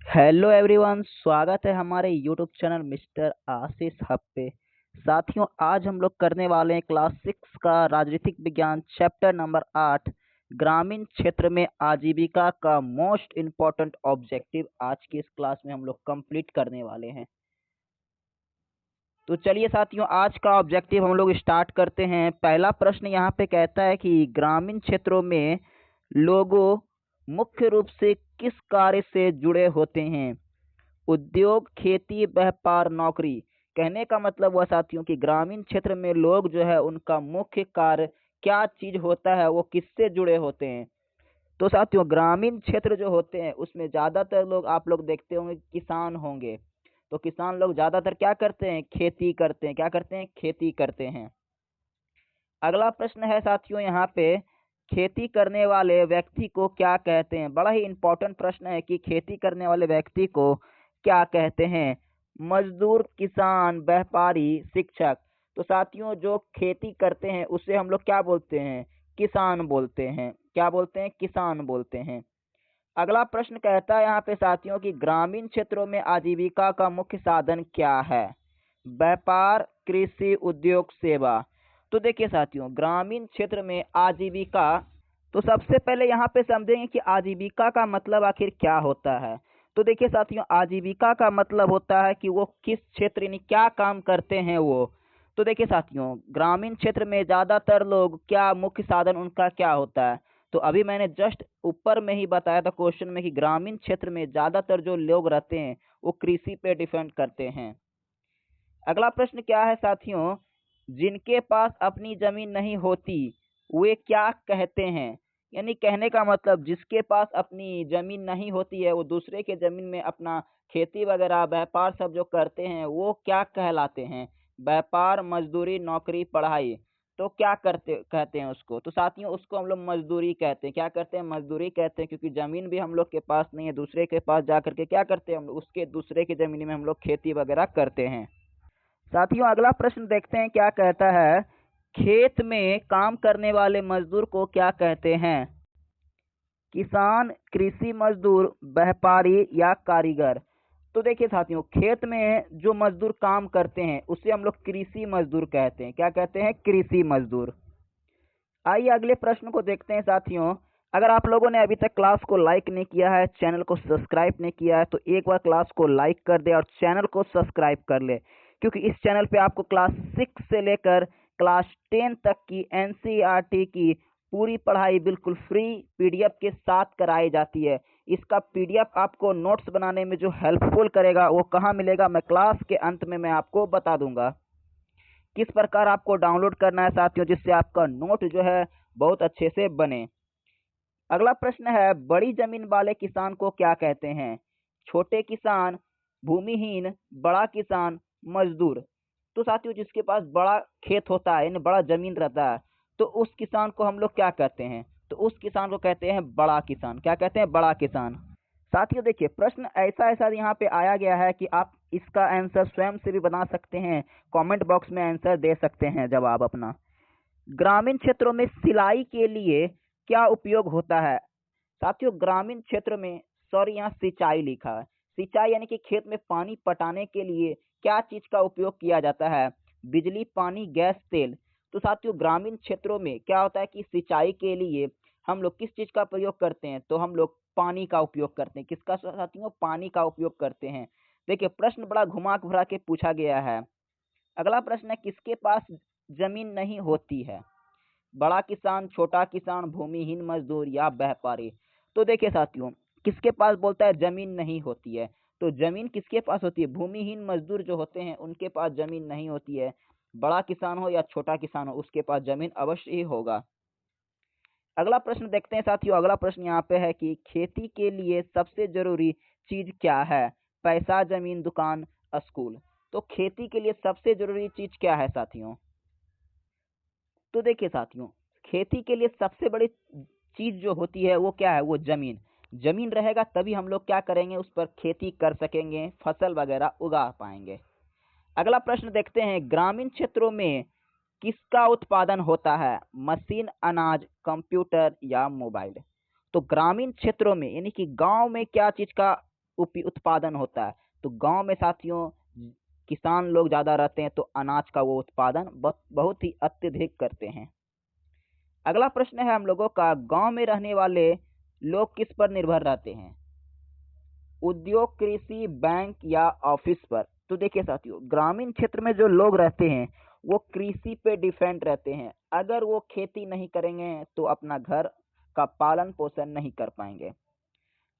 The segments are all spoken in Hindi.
हेलो एवरीवन, स्वागत है हमारे यूट्यूब चैनल मिस्टर आशीष हब पे। साथियों, आज हम लोग करने वाले हैं क्लास 6 का राजनीतिक विज्ञान चैप्टर नंबर 8 ग्रामीण क्षेत्र में आजीविका का मोस्ट इम्पोर्टेंट ऑब्जेक्टिव। आज की इस क्लास में हम लोग कंप्लीट करने वाले हैं। तो चलिए साथियों, आज का ऑब्जेक्टिव हम लोग स्टार्ट करते हैं। पहला प्रश्न यहाँ पे कहता है कि ग्रामीण क्षेत्रों में लोगों मुख्य रूप से किस कार्य से जुड़े होते हैं? उद्योग, खेती, व्यापार, नौकरी। कहने का मतलब हुआ साथियों कि ग्रामीण क्षेत्र में लोग जो है उनका मुख्य कार्य क्या चीज होता है, वो किससे जुड़े होते हैं। तो साथियों, ग्रामीण क्षेत्र जो होते हैं उसमें ज्यादातर लोग आप लोग देखते होंगे किसान होंगे। तो किसान लोग ज्यादातर क्या करते हैं? खेती करते हैं। क्या करते हैं? खेती करते हैं। अगला प्रश्न है साथियों यहाँ पे, खेती करने वाले व्यक्ति को क्या कहते हैं? बड़ा ही इंपॉर्टेंट प्रश्न है कि खेती करने वाले व्यक्ति को क्या कहते हैं? मजदूर, किसान, व्यापारी, शिक्षक। तो साथियों, जो खेती करते हैं उसे हम लोग क्या बोलते हैं? किसान बोलते हैं। क्या बोलते हैं? किसान बोलते हैं। अगला प्रश्न कहता है यहाँ पे साथियों कि ग्रामीण क्षेत्रों में आजीविका का मुख्य साधन क्या है? व्यापार, कृषि, उद्योग, सेवा। तो देखिए साथियों, ग्रामीण क्षेत्र में आजीविका, तो सबसे पहले यहाँ पे समझेंगे कि आजीविका का मतलब आखिर क्या होता है। तो देखिए साथियों, आजीविका का मतलब होता है कि वो किस क्षेत्र यानी क्या काम करते हैं वो। तो देखिए साथियों, ग्रामीण क्षेत्र में ज्यादातर लोग क्या मुख्य साधन उनका क्या होता है? तो अभी मैंने जस्ट ऊपर में ही बताया था क्वेश्चन में कि ग्रामीण क्षेत्र में ज्यादातर जो लोग रहते हैं वो कृषि पे डिपेंड करते हैं। अगला प्रश्न क्या है साथियों? जिनके पास अपनी जमीन नहीं होती वे क्या कहते हैं? यानी कहने का मतलब जिसके पास अपनी जमीन नहीं होती है वो दूसरे के जमीन में अपना खेती वगैरह व्यापार सब जो करते हैं वो क्या कहलाते हैं? व्यापार, मजदूरी, नौकरी, पढ़ाई। तो क्या करते कहते हैं उसको? तो साथियों, उसको हम लोग मजदूरी कहते हैं। क्या करते हैं? मजदूरी कहते हैं, क्योंकि जमीन भी हम लोग के पास नहीं है, दूसरे के पास जा करके क्या करते हैं हम लोग? उसके दूसरे की जमीन में हम लोग खेती वगैरह करते हैं। साथियों, अगला प्रश्न देखते हैं क्या कहता है। खेत में काम करने वाले मजदूर को क्या कहते हैं? किसान, कृषि मजदूर, व्यापारी या कारीगर। तो देखिए साथियों, खेत में जो मजदूर काम करते हैं उसे हम लोग कृषि मजदूर कहते हैं। क्या कहते हैं? कृषि मजदूर। आइए अगले प्रश्न को देखते हैं साथियों। अगर आप लोगों ने अभी तक क्लास को लाइक नहीं किया है, चैनल को सब्सक्राइब नहीं किया है, तो एक बार क्लास को लाइक कर दे और चैनल को सब्सक्राइब कर ले, क्योंकि इस चैनल पे आपको क्लास 6 से लेकर क्लास 10 तक की एनसीईआरटी की पूरी पढ़ाई बिल्कुल फ्री पीडीएफ के साथ कराई जाती है। इसका पीडीएफ आपको नोट्स बनाने में जो हेल्पफुल करेगा वो कहाँ मिलेगा, मैं क्लास के अंत में मैं आपको बता दूंगा किस प्रकार आपको डाउनलोड करना है साथियों, जिससे आपका नोट जो है बहुत अच्छे से बने। अगला प्रश्न है, बड़ी जमीन वाले किसान को क्या कहते हैं? छोटे किसान, भूमिहीन, बड़ा किसान, मजदूर। तो साथियों, जिसके पास बड़ा खेत होता है यानी बड़ा जमीन रहता है तो उस किसान को हम लोग क्या कहते हैं? तो उस किसान को कहते हैं बड़ा किसान। क्या कहते हैं? बड़ा किसान। साथियों देखिए, प्रश्न ऐसा ऐसा यहाँ पे आया गया है कि आप इसका आंसर स्वयं से भी बना सकते हैं, कमेंट बॉक्स में आंसर दे सकते हैं जवाब अपना। ग्रामीण क्षेत्रों में सिलाई के लिए क्या उपयोग होता है? साथियों, ग्रामीण क्षेत्र में, सॉरी यहाँ सिंचाई लिखा है, सिंचाई यानी कि खेत में पानी पटाने के लिए क्या चीज का उपयोग किया जाता है? बिजली, पानी, गैस, तेल। तो साथियों, ग्रामीण क्षेत्रों में क्या होता है कि सिंचाई के लिए हम लोग किस चीज का प्रयोग करते हैं? तो हम लोग पानी का उपयोग करते हैं। किसका साथियों? पानी का उपयोग करते हैं। देखिए, प्रश्न बड़ा घुमा घुरा के पूछा गया है। अगला प्रश्न है, किसके पास जमीन नहीं होती है? बड़ा किसान, छोटा किसान, भूमिहीन मजदूर या व्यापारी। तो देखिए साथियों, किसके पास बोलता है जमीन नहीं होती है? तो जमीन किसके पास होती है? भूमिहीन मजदूर जो होते हैं उनके पास जमीन नहीं होती है। बड़ा किसान हो या छोटा किसान हो, उसके पास जमीन अवश्य ही होगा। अगला प्रश्न देखते हैं साथियों। अगला प्रश्न यहाँ पे है कि खेती के लिए सबसे जरूरी चीज क्या है? पैसा, जमीन, दुकान, स्कूल। तो खेती के लिए सबसे जरूरी चीज क्या है साथियों? तो देखिए साथियों, खेती के लिए सबसे बड़ी चीज जो होती है वो क्या है? वो जमीन। जमीन रहेगा तभी हम लोग क्या करेंगे? उस पर खेती कर सकेंगे, फसल वगैरह उगा पाएंगे। अगला प्रश्न देखते हैं, ग्रामीण क्षेत्रों में किसका उत्पादन होता है? मशीन, अनाज, कंप्यूटर या मोबाइल। तो ग्रामीण क्षेत्रों में यानी कि गांव में क्या चीज का उत्पादन होता है। तो गांव में साथियों किसान लोग ज्यादा रहते हैं, तो अनाज का वो उत्पादन बहुत ही अत्यधिक करते हैं। अगला प्रश्न है हम लोगों का, गांव में रहने वाले लोग किस पर निर्भर रहते हैं? उद्योग, कृषि, बैंक या ऑफिस पर? तो देखिए साथियों, ग्रामीण क्षेत्र में जो लोग रहते हैं वो कृषि पे डिपेंड रहते हैं। अगर वो खेती नहीं करेंगे तो अपना घर का पालन पोषण नहीं कर पाएंगे।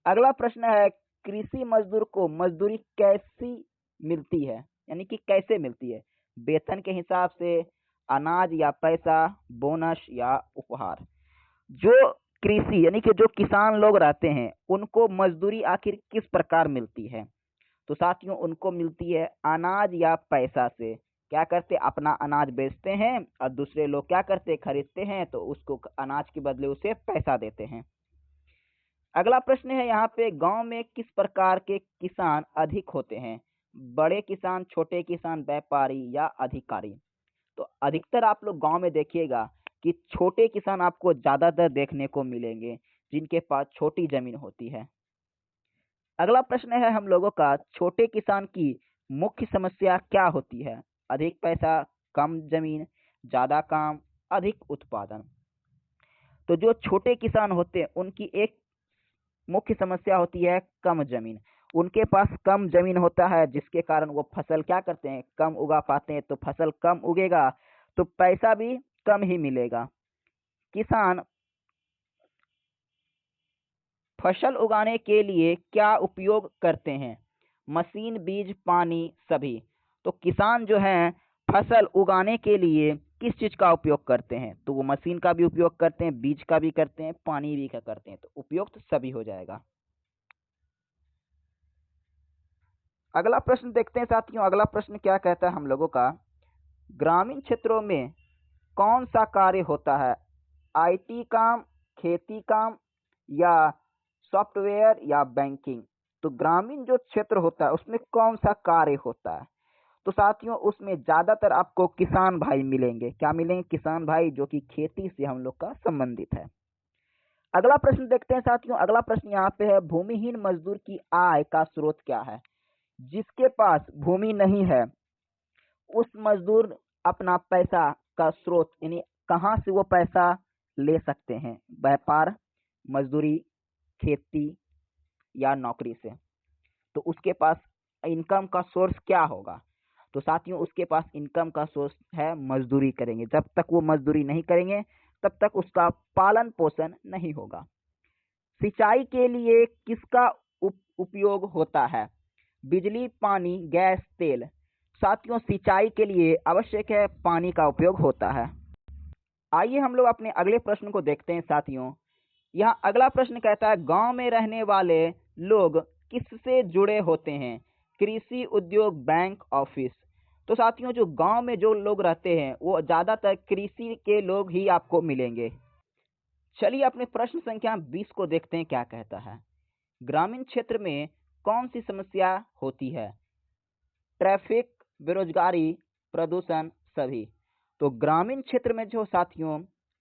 अगला प्रश्न है, कृषि मजदूर को मजदूरी कैसी मिलती है, यानी कि कैसे मिलती है? वेतन के हिसाब से, अनाज या पैसा, बोनस या उपहार? जो कृषि यानी कि जो किसान लोग रहते हैं उनको मजदूरी आखिर किस प्रकार मिलती है? तो साथियों उनको मिलती है अनाज या पैसा से। क्या करते, अपना अनाज बेचते हैं और दूसरे लोग क्या करते, खरीदते हैं, तो उसको अनाज के बदले उसे पैसा देते हैं। अगला प्रश्न है यहाँ पे, गांव में किस प्रकार के किसान अधिक होते हैं? बड़े किसान, छोटे किसान, व्यापारी या अधिकारी? तो अधिकतर आप लोग गांव में देखिएगा कि छोटे किसान आपको ज्यादातर देखने को मिलेंगे, जिनके पास छोटी जमीन होती है। अगला प्रश्न है हम लोगों का, छोटे किसान की मुख्य समस्या क्या होती है? अधिक पैसा, कम जमीन, ज्यादा काम, अधिक उत्पादन? तो जो छोटे किसान होते हैं उनकी एक मुख्य समस्या होती है कम जमीन। उनके पास कम जमीन होता है, जिसके कारण वो फसल क्या करते हैं, कम उगा पाते हैं। तो फसल कम उगेगा तो पैसा भी कम ही मिलेगा। किसान फसल उगाने के लिए क्या उपयोग करते हैं? मशीन, बीज, पानी, सभी? तो किसान जो है फसल उगाने के लिए किस चीज का उपयोग करते हैं? तो वो मशीन का भी उपयोग करते हैं, बीज का भी करते हैं, पानी भी का करते हैं। तो उपयोग तो सभी हो जाएगा। अगला प्रश्न देखते हैं साथियों। अगला प्रश्न क्या कहता है हम लोगों का, ग्रामीण क्षेत्रों में कौन सा कार्य होता है? आईटी काम, खेती काम या सॉफ्टवेयर या बैंकिंग? तो ग्रामीण जो क्षेत्र होता है उसमें कौन सा कार्य होता है? तो साथियों उसमें ज्यादातर आपको किसान भाई मिलेंगे। क्या मिलेंगे? किसान भाई, जो कि खेती से हम लोग का संबंधित है। अगला प्रश्न देखते हैं साथियों। अगला प्रश्न यहाँ पे है, भूमिहीन मजदूर की आय का स्रोत क्या है? जिसके पास भूमि नहीं है उस मजदूर अपना पैसा का स्रोत यानी कहाँ से वो पैसा ले सकते हैं? व्यापार, मजदूरी, खेती या नौकरी से? तो उसके पास इनकम का सोर्स क्या होगा? तो साथियों उसके पास इनकम का सोर्स है मजदूरी करेंगे। जब तक वो मजदूरी नहीं करेंगे तब तक उसका पालन पोषण नहीं होगा। सिंचाई के लिए किसका उपयोग होता है? बिजली, पानी, गैस, तेल? साथियों सिंचाई के लिए आवश्यक है पानी का उपयोग होता है। आइए हम लोग अपने अगले प्रश्न को देखते हैं साथियों। यहाँ अगला प्रश्न कहता है, गांव में रहने वाले लोग किससे जुड़े होते हैं? कृषि, उद्योग, बैंक, ऑफिस? तो साथियों जो गांव में जो लोग रहते हैं वो ज्यादातर कृषि के लोग ही आपको मिलेंगे। चलिए अपने प्रश्न संख्या 20 को देखते हैं क्या कहता है। ग्रामीण क्षेत्र में कौन सी समस्या होती है? ट्रैफिक, बेरोजगारी, प्रदूषण, सभी? तो ग्रामीण क्षेत्र में जो साथियों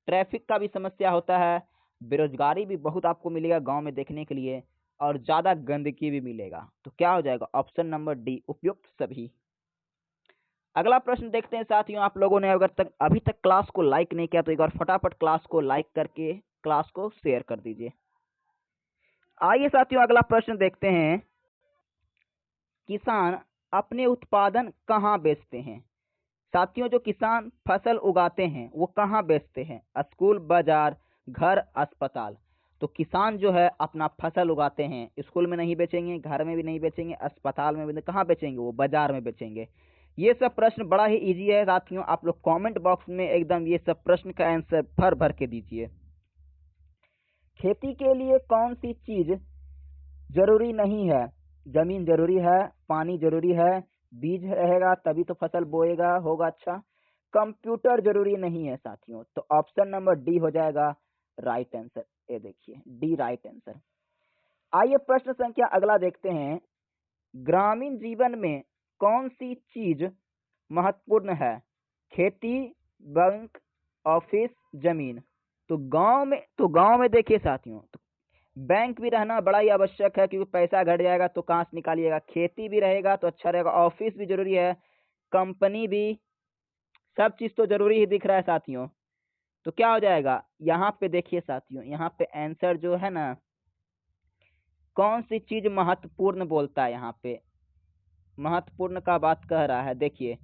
ट्रैफिक का भी समस्या होता है, बेरोजगारी भी बहुत आपको मिलेगा गांव में देखने के लिए, और ज्यादा गंदगी भी मिलेगा। तो क्या हो जाएगा? ऑप्शन नंबर डी, उपयुक्त सभी। अगला प्रश्न देखते हैं साथियों। आप लोगों ने अगर तक अभी तक क्लास को लाइक नहीं किया तो एक बार फटाफट क्लास को लाइक करके क्लास को शेयर कर दीजिए। आइए साथियों अगला प्रश्न देखते हैं, किसान अपने उत्पादन कहाँ बेचते हैं? साथियों जो किसान फसल उगाते हैं वो कहाँ बेचते हैं? स्कूल, बाजार, घर, अस्पताल? तो किसान जो है अपना फसल उगाते हैं, स्कूल में नहीं बेचेंगे, घर में भी नहीं बेचेंगे, अस्पताल में भी नहीं, कहाँ बेचेंगे? वो बाजार में बेचेंगे। ये सब प्रश्न बड़ा ही इजी है साथियों, आप लोग कमेंट बॉक्स में एकदम ये सब प्रश्न का आंसर भर भर के दीजिए। खेती के लिए कौन सी चीज जरूरी नहीं है? जमीन जरूरी है, पानी जरूरी है, बीज रहेगा तभी तो फसल बोएगा होगा अच्छा, कंप्यूटर जरूरी नहीं है साथियों। तो ऑप्शन नंबर डी हो जाएगा राइट आंसर। ये देखिए डी राइट आंसर। आइए प्रश्न संख्या अगला देखते हैं, ग्रामीण जीवन में कौन सी चीज महत्वपूर्ण है? खेती, बैंक, ऑफिस, जमीन? तो गांव में देखिए साथियों, तो बैंक भी रहना बड़ा ही आवश्यक है, क्योंकि पैसा घट जाएगा तो कहाँ से निकालिएगा। खेती भी रहेगा तो अच्छा रहेगा। ऑफिस भी जरूरी है, कंपनी भी, सब चीज तो जरूरी ही दिख रहा है साथियों। तो क्या हो जाएगा यहाँ पे, देखिए साथियों, यहाँ पे आंसर जो है ना, कौन सी चीज महत्वपूर्ण बोलता है, यहाँ पे महत्वपूर्ण का बात कह रहा है। देखिए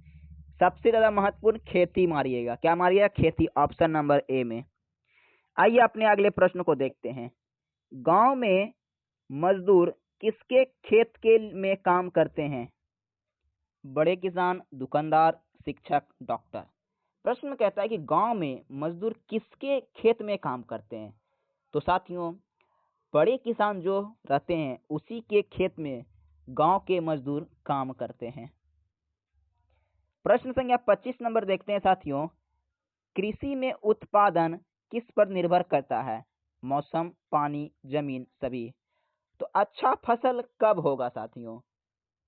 सबसे ज्यादा महत्वपूर्ण खेती मारिएगा, क्या मारिएगा, खेती, ऑप्शन नंबर ए में। आइए अपने अगले प्रश्न को देखते हैं। गांव में मजदूर किसके खेत के में काम करते हैं? बड़े किसान, दुकानदार, शिक्षक, डॉक्टर। प्रश्न में कहता है कि गांव में मजदूर किसके खेत में काम करते हैं? तो साथियों बड़े किसान जो रहते हैं उसी के खेत में गांव के मजदूर काम करते हैं। प्रश्न संख्या 25 नंबर देखते हैं साथियों। कृषि में उत्पादन किस पर निर्भर करता है? मौसम, पानी, जमीन, सभी। तो अच्छा फसल कब होगा साथियों,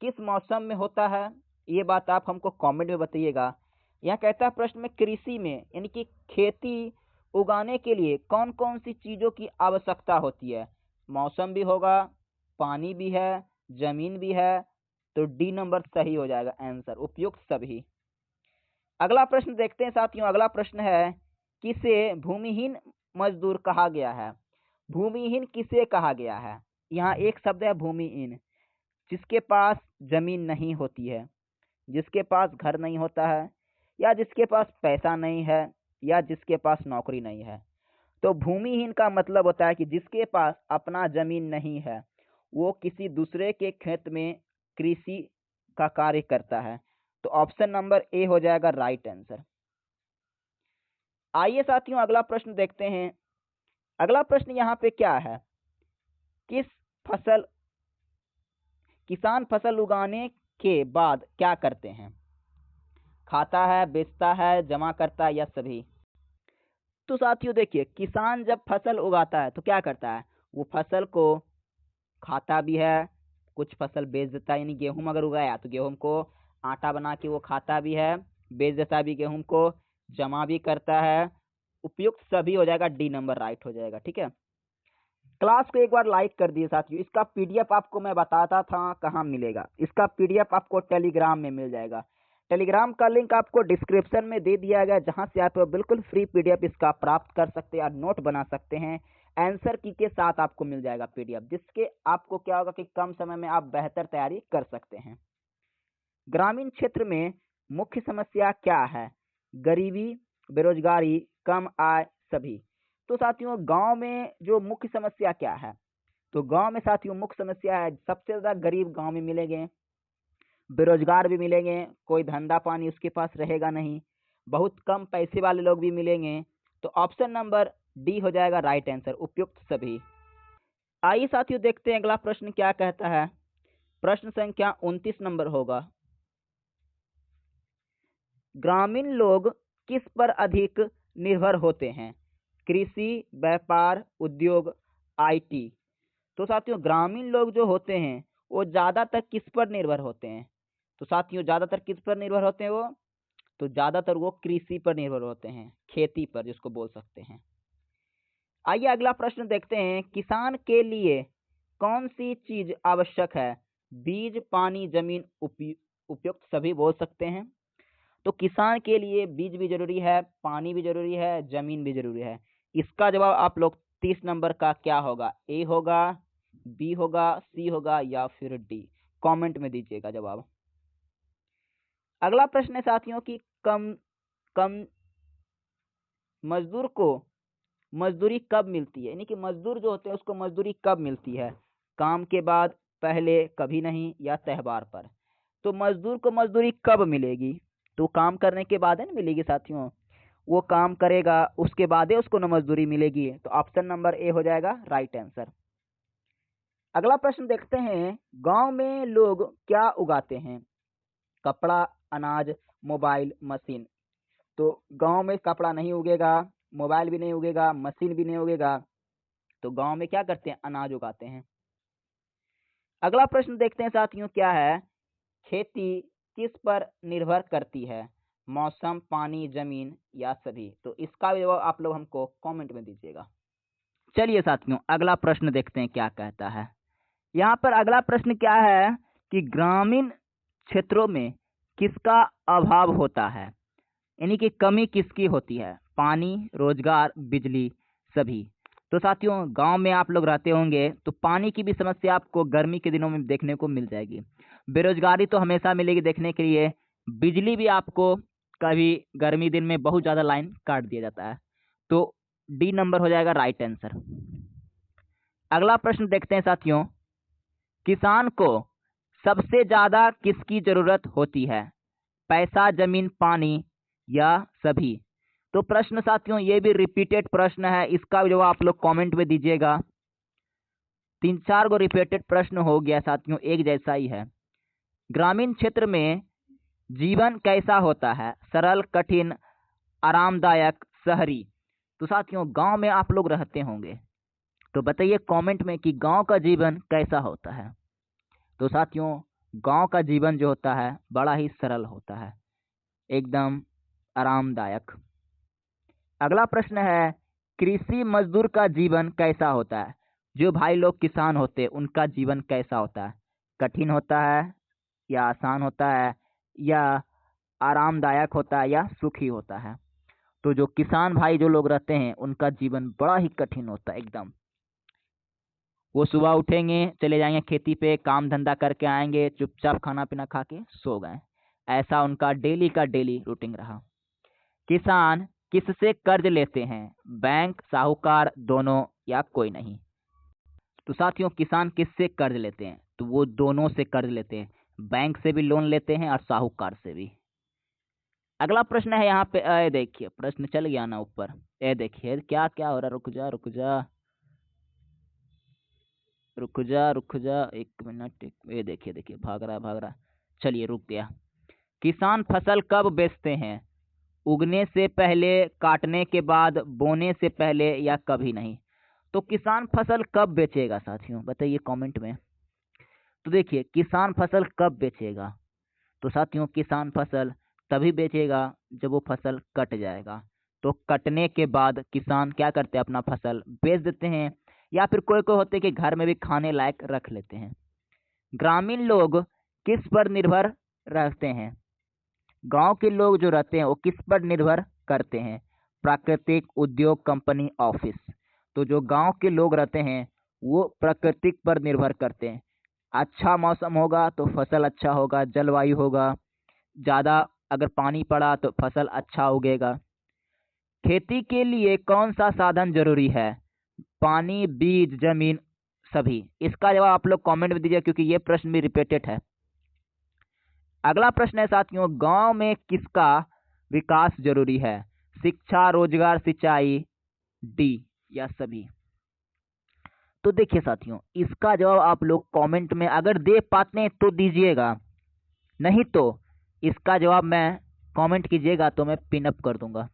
किस मौसम में होता है, ये बात आप हमको कमेंट में बताइएगा। यहाँ कहता है प्रश्न में कृषि में यानी कि खेती उगाने के लिए कौन कौन सी चीजों की आवश्यकता होती है? मौसम भी होगा, पानी भी है, जमीन भी है। तो डी नंबर सही हो जाएगा आंसर, उपयुक्त सभी। अगला प्रश्न देखते हैं साथियों। अगला प्रश्न है, किसे भूमिहीन मजदूर कहा गया है? भूमिहीन किसे कहा गया है? यहाँ एक शब्द है भूमिहीन, जिसके पास जमीन नहीं होती है, जिसके पास घर नहीं होता है, या जिसके पास पैसा नहीं है, या जिसके पास नौकरी नहीं है। तो भूमिहीन का मतलब होता है कि जिसके पास अपना जमीन नहीं है, वो किसी दूसरे के खेत में कृषि का कार्य करता है। तो ऑप्शन नंबर ए हो जाएगा राइट आंसर। आइए साथियों अगला प्रश्न देखते हैं। अगला प्रश्न यहाँ पे क्या है, किस फसल किसान फसल उगाने के बाद क्या करते हैं? खाता है, बेचता है, जमा करता है, या सभी? तो साथियों देखिए, किसान जब फसल उगाता है तो क्या करता है, वो फसल को खाता भी है, कुछ फसल बेच देता है। यानी गेहूं अगर उगाया तो गेहूं को आटा बना के वो खाता भी है, बेच देता भी गेहूं को, जमा भी करता है। उपयुक्त सभी हो जाएगा, डी नंबर राइट हो जाएगा। ठीक है, क्लास को एक बार लाइक कर दिए साथियों। इसका पीडीएफ आपको मैं बताता था कहाँ मिलेगा। इसका पीडीएफ आपको टेलीग्राम में मिल जाएगा। टेलीग्राम का लिंक आपको डिस्क्रिप्शन में दे दिया गया, जहां से आप बिल्कुल फ्री पीडीएफ इसका प्राप्त कर सकते हैं और नोट बना सकते हैं। आंसर की के साथ आपको मिल जाएगा पीडीएफ, जिसके आपको क्या होगा कि कम समय में आप बेहतर तैयारी कर सकते हैं। ग्रामीण क्षेत्र में मुख्य समस्या क्या है? गरीबी, बेरोजगारी, कम आय, सभी। तो साथियों गांव में जो मुख्य समस्या क्या है, तो गांव में साथियों मुख्य समस्या है, सबसे ज्यादा गरीब गांव में मिलेंगे, बेरोजगार भी मिलेंगे, कोई धंधा पानी उसके पास रहेगा नहीं, बहुत कम पैसे वाले लोग भी मिलेंगे। तो ऑप्शन नंबर डी हो जाएगा राइट आंसर, उपयुक्त सभी। आइए साथियों देखते हैं अगला प्रश्न क्या कहता है। प्रश्न संख्या 29 नंबर होगा। ग्रामीण लोग किस पर अधिक निर्भर होते हैं? कृषि, व्यापार, उद्योग, आईटी। तो साथियों ग्रामीण लोग जो होते हैं वो ज्यादातर किस पर निर्भर होते हैं? तो साथियों ज्यादातर किस पर निर्भर होते हैं वो? तो ज्यादातर वो कृषि पर निर्भर होते हैं, खेती पर जिसको बोल सकते हैं। आइए अगला प्रश्न देखते हैं। किसान के लिए कौन सी चीज आवश्यक है? बीज, पानी, जमीन, उपयुक्त सभी बोल सकते हैं। तो किसान के लिए बीज भी जरूरी है, पानी भी जरूरी है, जमीन भी जरूरी है। इसका जवाब आप लोग 30 नंबर का क्या होगा? ए होगा, बी होगा, सी होगा, या फिर डी? कमेंट में दीजिएगा जवाब। अगला प्रश्न है साथियों की, कम कम मजदूर को मजदूरी कब मिलती है? यानी कि मजदूर जो होते हैं उसको मजदूरी कब मिलती है? काम के बाद, पहले, कभी नहीं, या त्योहार पर? तो मजदूर को मजदूरी कब मिलेगी? तो काम करने के बाद है ना मिलेगी साथियों, वो काम करेगा उसके बाद ही उसको न मजदूरी मिलेगी। तो ऑप्शन नंबर ए हो जाएगा राइट आंसर। अगला प्रश्न देखते हैं। गांव में लोग क्या उगाते हैं? कपड़ा, अनाज, मोबाइल, मशीन। तो गांव में कपड़ा नहीं उगेगा, मोबाइल भी नहीं उगेगा, मशीन भी नहीं उगेगा। तो गांव में क्या करते हैं? अनाज उगाते हैं। अगला प्रश्न देखते हैं साथियों क्या है, खेती किस पर निर्भर करती है? मौसम, पानी, जमीन, या सभी? तो इसका भी जवाब आप लोग हमको कमेंट में दीजिएगा। चलिए साथियों, अगला प्रश्न देखते हैं क्या कहता है। यहाँ पर अगला प्रश्न क्या है कि ग्रामीण क्षेत्रों में किसका अभाव होता है, यानी कि कमी किसकी होती है? पानी, रोजगार, बिजली, सभी। तो साथियों, गांव में आप लोग रहते होंगे तो पानी की भी समस्या आपको गर्मी के दिनों में देखने को मिल जाएगी। बेरोजगारी तो हमेशा मिलेगी देखने के लिए। बिजली भी आपको कभी गर्मी दिन में बहुत ज़्यादा लाइन काट दिया जाता है। तो डी नंबर हो जाएगा राइट आंसर। अगला प्रश्न देखते हैं साथियों, किसान को सबसे ज़्यादा किसकी ज़रूरत होती है? पैसा, जमीन, पानी या सभी? तो प्रश्न साथियों ये भी रिपीटेड प्रश्न है, इसका जवाब आप लोग कमेंट में दीजिएगा। 3-4 गो रिपीटेड प्रश्न हो गया साथियों, एक जैसा ही है। ग्रामीण क्षेत्र में जीवन कैसा होता है? सरल, कठिन, आरामदायक, शहरी? तो साथियों गांव में आप लोग रहते होंगे तो बताइए कमेंट में कि गांव का जीवन कैसा होता है। तो साथियों गांव का जीवन जो होता है बड़ा ही सरल होता है, एकदम आरामदायक। अगला प्रश्न है, कृषि मजदूर का जीवन कैसा होता है? जो भाई लोग किसान होते हैं उनका जीवन कैसा होता है? कठिन होता है या आसान होता है या आरामदायक होता है या सुखी होता है? तो जो किसान भाई जो लोग रहते हैं उनका जीवन बड़ा ही कठिन होता है एकदम। वो सुबह उठेंगे, चले जाएंगे खेती पे, काम धंधा करके आएंगे, चुपचाप खाना पीना खा के सो गए। ऐसा उनका डेली का डेली रूटीन रहा। किसान किससे कर्ज लेते हैं? बैंक, साहूकार, दोनों या कोई नहीं? तो साथियों किसान किससे कर्ज लेते हैं? तो वो दोनों से कर्ज लेते हैं, बैंक से भी लोन लेते हैं और साहूकार से भी। अगला प्रश्न है यहाँ पे, देखिए प्रश्न चल गया ना ऊपर। देखिए क्या क्या हो रहा, रुक जा रुक जा रुक जा रुक जा, 1 मिनट। ये देखिए देखिए भाग रहा। चलिए रुक गया। किसान फसल कब बेचते हैं? उगने से पहले, काटने के बाद, बोने से पहले या कभी नहीं? तो किसान फसल कब बेचेगा साथियों, बताइए कमेंट में। तो देखिए किसान फसल कब बेचेगा? तो साथियों किसान फसल तभी बेचेगा जब वो फसल कट जाएगा। तो कटने के बाद किसान क्या करते हैं, अपना फसल बेच देते हैं, या फिर कोई कोई होते हैं कि घर में भी खाने लायक रख लेते हैं। ग्रामीण लोग किस पर निर्भर रहते हैं? गांव के लोग जो रहते हैं वो किस पर निर्भर करते हैं? प्राकृतिक, उद्योग, कंपनी, ऑफिस? तो जो गांव के लोग रहते हैं वो प्राकृतिक पर निर्भर करते हैं। अच्छा मौसम होगा तो फसल अच्छा होगा, जलवायु होगा, ज़्यादा अगर पानी पड़ा तो फसल अच्छा उगेगा। खेती के लिए कौन सा साधन जरूरी है? पानी, बीज, जमीन, सभी? इसका जवाब आप लोग कमेंट में दीजिए क्योंकि ये प्रश्न भी रिपीटेड है। अगला प्रश्न है साथियों, गांव में किसका विकास जरूरी है? शिक्षा, रोजगार, सिंचाई, डी या सभी? तो देखिए साथियों इसका जवाब आप लोग कमेंट में अगर दे पाते हैं तो दीजिएगा, नहीं तो इसका जवाब मैं कमेंट कीजिएगा तो मैं पिन अप कर दूंगा,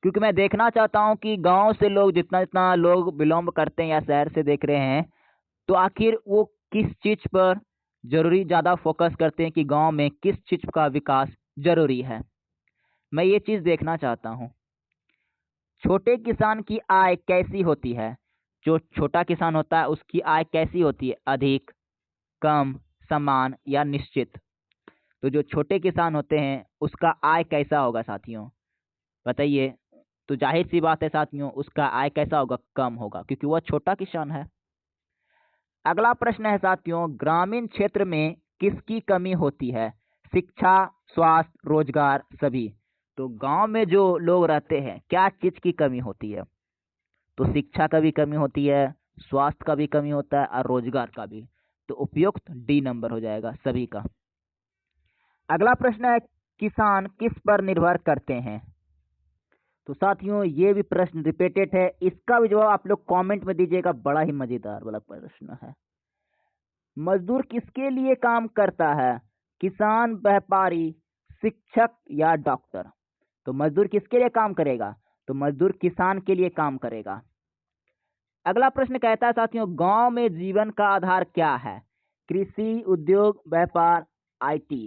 क्योंकि मैं देखना चाहता हूं कि गांव से लोग जितना जितना लोग बिलोंग करते हैं या शहर से देख रहे हैं तो आखिर वो किस चीज पर जरूरी ज़्यादा फोकस करते हैं कि गांव में किस चीज का विकास जरूरी है। मैं ये चीज़ देखना चाहता हूं। छोटे किसान की आय कैसी होती है? जो छोटा किसान होता है उसकी आय कैसी होती है? अधिक, कम, समान या निश्चित? तो जो छोटे किसान होते हैं उसका आय कैसा होगा साथियों, बताइए। तो जाहिर सी बात है साथियों उसका आय कैसा होगा? कम होगा, क्योंकि वह छोटा किसान है। अगला प्रश्न है साथियों, ग्रामीण क्षेत्र में किसकी कमी होती है? शिक्षा, स्वास्थ्य, रोजगार, सभी? तो गांव में जो लोग रहते हैं क्या चीज की कमी होती है? तो शिक्षा का भी कमी होती है, स्वास्थ्य का भी कमी होता है और रोजगार का भी। तो उपयुक्त डी नंबर हो जाएगा सभी का। अगला प्रश्न है, किसान किस पर निर्भर करते हैं? तो साथियों ये भी प्रश्न रिपीटेड है, इसका भी जवाब आप लोग कमेंट में दीजिएगा, बड़ा ही मजेदार वाला प्रश्न है। मजदूर किसके लिए काम करता है? किसान, व्यापारी, शिक्षक या डॉक्टर? तो मजदूर किसके लिए काम करेगा? तो मजदूर किसान के लिए काम करेगा। अगला प्रश्न कहता है साथियों, गांव में जीवन का आधार क्या है? कृषि, उद्योग, व्यापार, आईटी?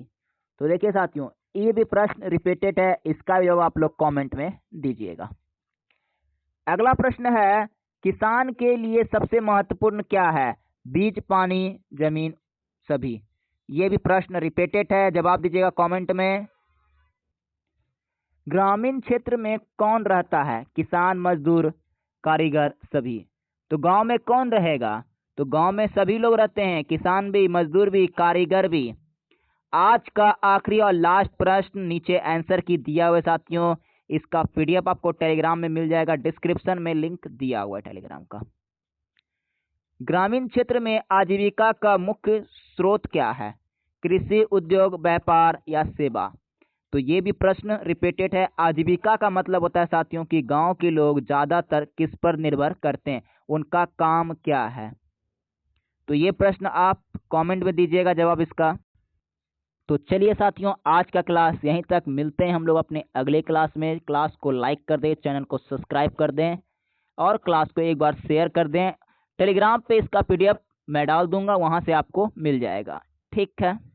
तो देखिए साथियों ये भी प्रश्न रिपीटेड है, इसका भी जवाब आप लोग कमेंट में दीजिएगा। अगला प्रश्न है, किसान के लिए सबसे महत्वपूर्ण क्या है? बीज, पानी, जमीन, सभी। ये भी प्रश्न रिपीटेड है, जवाब दीजिएगा कमेंट में। ग्रामीण क्षेत्र में कौन रहता है? किसान, मजदूर, कारीगर, सभी। तो गांव में कौन रहेगा? तो गांव में सभी लोग रहते हैं, किसान भी, मजदूर भी, कारीगर भी। आज का आखिरी और लास्ट प्रश्न नीचे आंसर की दिया हुआ है साथियों। इसका पीडीएफ आपको टेलीग्राम में मिल जाएगा, डिस्क्रिप्शन में लिंक दिया हुआ है टेलीग्राम का। ग्रामीण क्षेत्र में आजीविका का मुख्य स्रोत क्या है? कृषि, उद्योग, व्यापार या सेवा। तो ये भी प्रश्न रिपीटेड है। आजीविका का मतलब होता है साथियों कि गांव के लोग ज्यादातर किस पर निर्भर करते हैं, उनका काम क्या है। तो ये प्रश्न आप कमेंट में दीजिएगा जवाब इसका। तो चलिए साथियों, आज का क्लास यहीं तक। मिलते हैं हम लोग अपने अगले क्लास में। क्लास को लाइक कर दें, चैनल को सब्सक्राइब कर दें और क्लास को एक बार शेयर कर दें। टेलीग्राम पे इसका पीडीएफ मैं डाल दूंगा, वहां से आपको मिल जाएगा। ठीक है।